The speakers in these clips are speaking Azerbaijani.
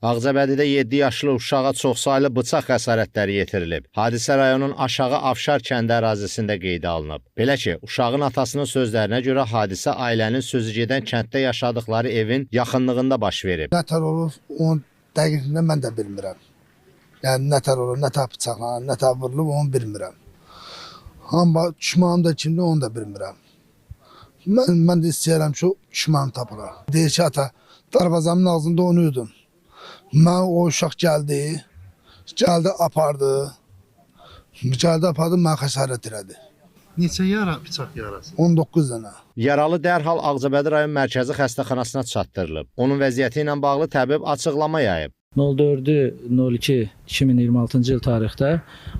Ağcabədidə 7 yaşlı uşağa çoxsaylı bıçaq xəsarətləri yetirilib. Hadisə rayonun Aşağı Afşar kəndi ərazisində qeydə alınıb. Belə ki, uşağın atasının sözlərinə görə hadisə ailənin sözügedən kənddə yaşadıkları evin yaxınlığında baş verib. Nətər olur, onun dəqiqində mən də bilmirəm. Yəni, nətər olur, nətər bıçaqlanır, nətər vurulub, onu bilmirəm. Amma düşmanım da kimdir, onu da bilmirəm. Mən də istəyirəm ki, düşmanım tapılar. Deyir ki, ata, darvazamın ağzında onu yudum. Mən o uşaq gəldi apardı, mən xəsarət elədi. Neçə yara, bıçaq yarası? 19 dənə. Yaralı dərhal Ağcabədi rayon mərkəzi xəstəxanasına çatdırılıb. Onun vəziyyəti ilə bağlı təbib açıqlama yayıb. 04.02.2026-cı il tarixdə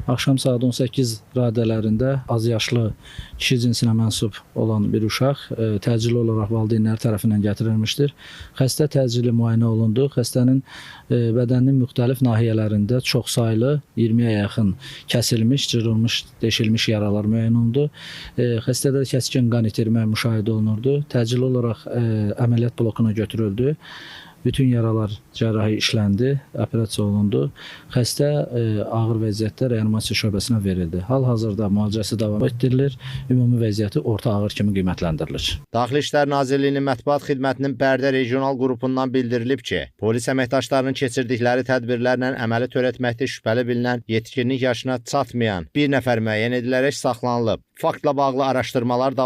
axşam saat 18 radələrində azyaşlı kişi cinsinə mənsub olan bir uşaq təcili olaraq valideynləri tərəfindən gətirilmişdir. Xəstə təcili müayinə olundu. Xəstənin bədəninin müxtəlif nahiyələrində çoxsaylı 20-yə yaxın kəsilmiş, cırılmış, deşilmiş yaralar müəyyən olundu. Xəstədə kəskin qan itirmə müşahidə olunurdu. Təcili olaraq əməliyyat blokuna götürüldü. Bütün yaralar cərrahi işləndi, operasiya olundu. Xəstə ağır vəziyyətdə reanimasiya şöbəsinə verildi. Hal-hazırda müalicəsi davam etdirilir. Ümumi vəziyyəti orta ağır kimi qiymətləndirilir. Daxili İşlər Nazirliyinin mətbuat xidmətinin Bərdə regional qrupundan bildirilib ki, polis əməkdaşlarının keçirdikləri tədbirlərlə əməli törətməkdə şübhəli bilinən yetkinlik yaşına çatmayan bir nəfər müəyyən edilərək saxlanılıb. Faktla bağlı araşdırmalar davam